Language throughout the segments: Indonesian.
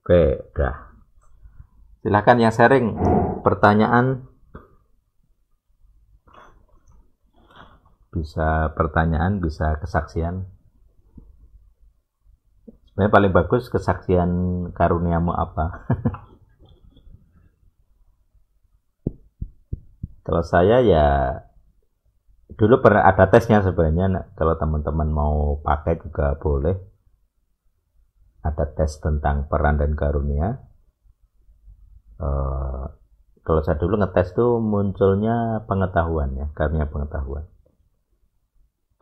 Oke, udah. Silahkan yang sharing pertanyaan. Bisa pertanyaan, bisa kesaksian. Sebenarnya paling bagus kesaksian karuniamu apa? Kalau saya ya dulu pernah ada tesnya sebenarnya. Kalau teman-teman mau pakai juga boleh. Ada tes tentang peran dan karunia. Kalau saya dulu ngetes tuh munculnya pengetahuan ya, karunia pengetahuan.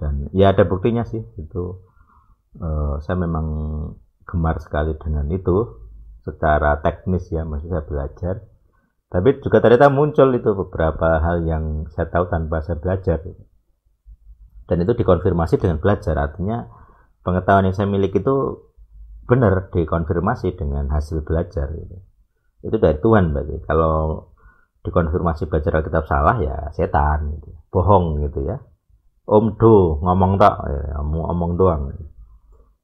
Dan ya ada buktinya sih itu. Saya memang gemar sekali dengan itu secara teknis ya, masih saya belajar. Tapi juga ternyata muncul itu beberapa hal yang saya tahu tanpa saya belajar. Dan itu dikonfirmasi dengan belajar, artinya pengetahuan yang saya miliki itu benar dikonfirmasi dengan hasil belajar. Itu dari Tuhan berarti. Kalau dikonfirmasi belajar Alkitab salah ya setan, gitu. Bohong gitu ya. Omdo ngomong tak, ya, omong doang.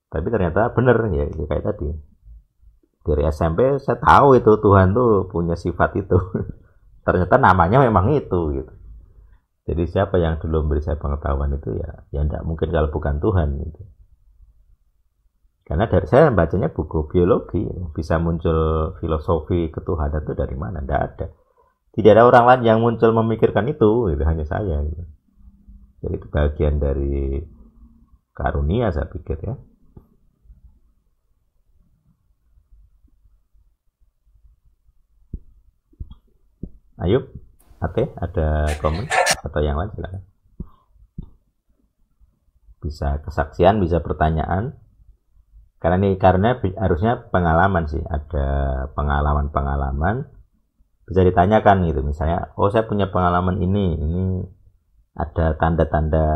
Tapi ternyata benar ya, kayak tadi. Dari SMP saya tahu itu Tuhan tuh punya sifat itu. Ternyata namanya memang itu gitu. Jadi siapa yang dulu memberi saya pengetahuan itu ya enggak mungkin kalau bukan Tuhan gitu. Karena dari saya bacanya buku biologi, bisa muncul filosofi ketuhanan itu dari mana? Enggak ada. Tidak ada orang lain yang muncul memikirkan itu hanya saya gitu. Jadi itu bagian dari karunia saya pikir ya. Ayo, Ate, ada komen atau yang lain silakan. Bisa kesaksian, bisa pertanyaan. Karena harusnya pengalaman sih, ada pengalaman-pengalaman bisa ditanyakan gitu. Misalnya, oh saya punya pengalaman ini ada tanda-tanda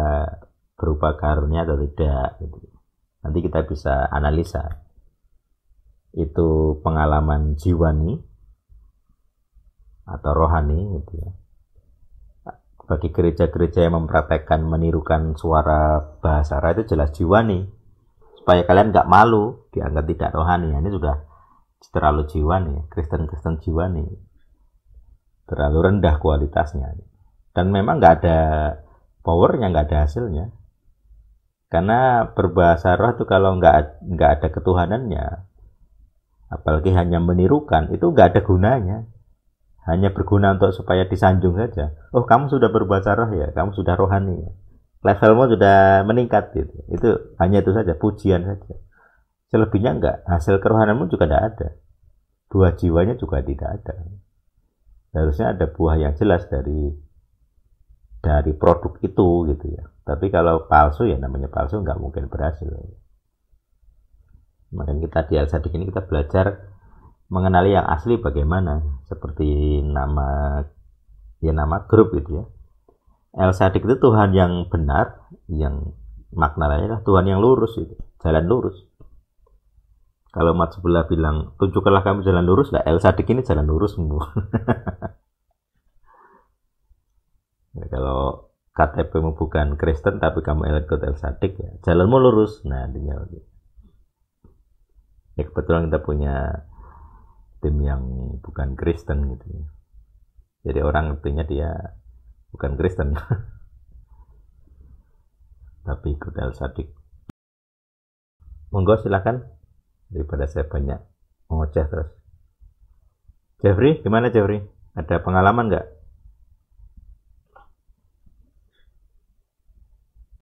berupa karunia atau tidak gitu. Nanti kita bisa analisa itu pengalaman jiwani atau rohani gitu ya. Bagi gereja-gereja yang mempraktekkan menirukan suara bahasa roh itu jelas jiwani, supaya kalian nggak malu dianggap tidak rohani. Ini sudah terlalu jiwani, Kristen jiwani, terlalu rendah kualitasnya. Dan memang nggak ada powernya, nggak ada hasilnya. Karena berbahasa roh itu kalau nggak ada ketuhanannya, apalagi hanya menirukan, itu nggak ada gunanya. Hanya berguna untuk supaya disanjung saja. Oh, kamu sudah berbahasa roh ya, kamu sudah rohani ya. Levelmu sudah meningkat gitu. Itu hanya itu saja, pujian saja. Selebihnya enggak, hasil kerohananmu juga tidak ada. Buah jiwanya juga tidak ada. Harusnya ada buah yang jelas dari produk itu gitu ya. Tapi kalau palsu ya namanya palsu, nggak mungkin berhasil. Makanya kita di Al-Sadik ini kita belajar mengenali yang asli bagaimana, seperti nama grup gitu ya. El-Sadik itu Tuhan yang benar, yang maknanya adalah Tuhan yang lurus itu, jalan lurus. Kalau umat sebelah bilang tunjukkanlah kami jalan lurus, lah El-Sadik ini jalan lurus semua. Ya, kalau KTP-mu bukan Kristen tapi kamu ikut El-Sadik ya jalanmu lurus. Nah artinya ya kebetulan kita punya tim yang bukan Kristen gitu ya. Jadi orang ngertinya dia bukan Kristen tapi ikut El-Sadik. Monggo silakan, daripada saya banyak ngoceh terus. Jeffrey, gimana Jeffrey? Ada pengalaman nggak